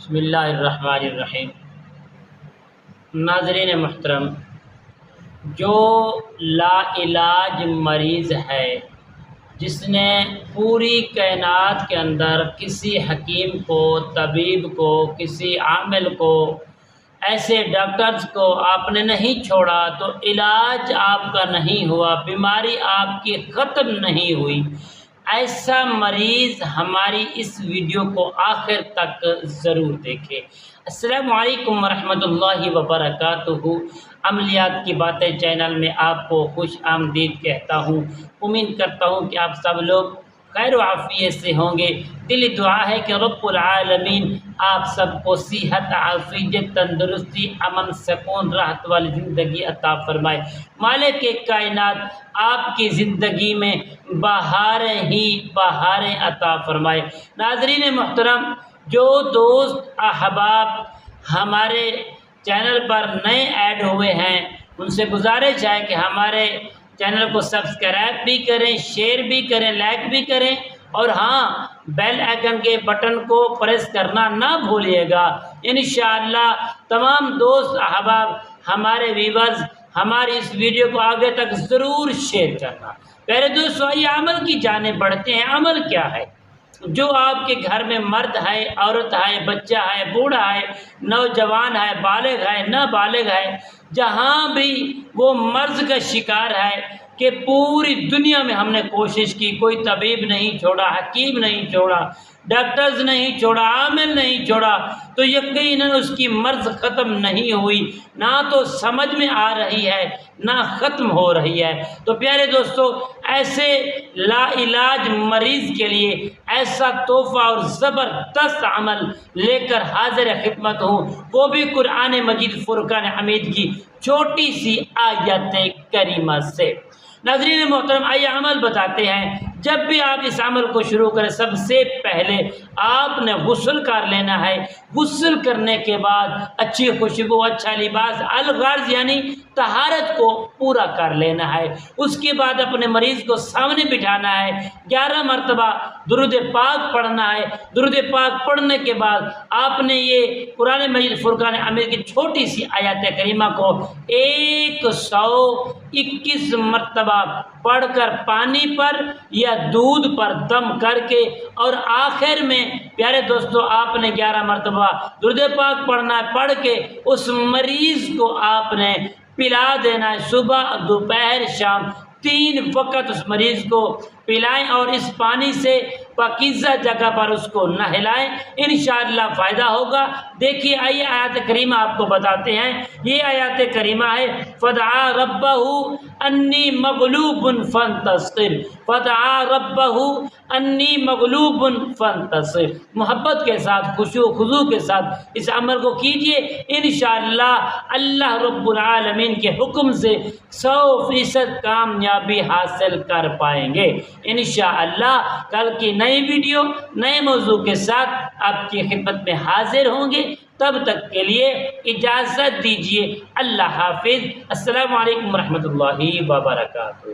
بسم اللہ الرحمن الرحیم۔ ناظرین محترم، جو لا علاج مریض ہے، جس نے پوری کائنات کے اندر کسی حکیم کو، طبیب کو، کسی عامل کو، ایسے ڈاکٹرز کو آپ نے نہیں چھوڑا تو علاج آپ کا نہیں ہوا، بیماری آپ کی ختم نہیں ہوئی، ایسا مریض ہماری اس ویڈیو کو آخر تک ضرور دیکھے۔ السلام علیکم ورحمۃ اللہ وبرکاتہ۔ عملیات کی باتیں چینل میں آپ کو خوش آمدید کہتا ہوں۔ امید کرتا ہوں کہ آپ سب لوگ خیر و عافیت سے ہوں گے۔ دلی دعا ہے کہ رب العالمین آپ سب کو صحت، عافیت، تندرستی، امن، سکون، راحت والی زندگی عطا فرمائے۔ مالک کائنات آپ کی زندگی میں بہاریں ہی بہاریں عطا فرمائے۔ ناظرین محترم، جو دوست احباب ہمارے چینل پر نئے ایڈ ہوئے ہیں، ان سے گزارش ہے کہ ہمارے چینل کو سبسکرائب بھی کریں، شیئر بھی کریں، لائک بھی کریں، اور ہاں، بیل آئیکن کے بٹن کو پریس کرنا نہ بھولیے گا۔ انشاءاللہ تمام دوست احباب، ہمارے ویورز، ہماری اس ویڈیو کو آگے تک ضرور شیئر کرنا۔ پہلے دوستو، آئیے عمل کی جانب بڑھتے ہیں۔ عمل کیا ہے؟ جو آپ کے گھر میں مرد ہے، عورت ہے، بچہ ہے، بوڑھا ہے، نوجوان ہے، بالغ ہے، نابالغ ہے، جہاں بھی وہ مرض کا شکار ہے، کہ پوری دنیا میں ہم نے کوشش کی، کوئی طبیب نہیں چھوڑا، حکیم نہیں چھوڑا، ڈاکٹرز نہیں چھوڑا، عامل نہیں چھوڑا، تو یقیناً اس کی مرض ختم نہیں ہوئی، نہ تو سمجھ میں آ رہی ہے، نہ ختم ہو رہی ہے۔ تو پیارے دوستو، ایسے لا علاج مریض کے لیے ایسا تحفہ اور زبردست عمل لے کر حاضر خدمت ہوں، وہ بھی قرآن مجید فرقان حمید کی چھوٹی سی آیت کریمہ سے۔ ناظرین محترم، آئیے عمل بتاتے ہیں۔ جب بھی آپ اس عمل کو شروع کریں، سب سے پہلے آپ نے غسل کر لینا ہے۔ غسل کرنے کے بعد اچھی خوشبو، اچھا لباس، الغرض یعنی طہارت کو پورا کر لینا ہے۔ اس کے بعد اپنے مریض کو سامنے بٹھانا ہے، 11 مرتبہ درود پاک پڑھنا ہے۔ درود پاک پڑھنے کے بعد آپ نے یہ قرآن مجید فرقان حمید کی چھوٹی سی آیت کریمہ کو 121 مرتبہ پڑھ کر پانی پر یا دودھ پر دم کر کے، اور آخر میں پیارے دوستو آپ نے 11 مرتبہ درود پاک پڑھنا ہے، پڑھ کے اس مریض کو آپ نے پلا دینا ہے۔ صبح، دوپہر، شام 3 وقت اس مریض کو پلائیں، اور اس پانی سے پاکیزہ جگہ پر اس کو نہلائیں، انشاءاللہ فائدہ ہوگا۔ دیکھیے، آئیے آیات کریمہ آپ کو بتاتے ہیں۔ یہ آیات کریمہ ہے، فدعا ربہ انی مغلوب فانتصر، فدعا ربہ انی مغلوب فانتصر۔ محبت کے ساتھ، خشوع و خضوع کے ساتھ اس عمل کو کیجئے، انشاءاللہ اللہ رب العالمین کے حکم سے 100% کامیابی حاصل کر پائیں گے انشاءاللہ۔ کل کی نئی ویڈیو نئے موضوع کے ساتھ آپ کی خدمت میں حاضر ہوں گے۔ تب تک کے لیے اجازت دیجیے۔ اللہ حافظ۔ السلام علیکم ورحمۃ اللہ وبرکاتہ۔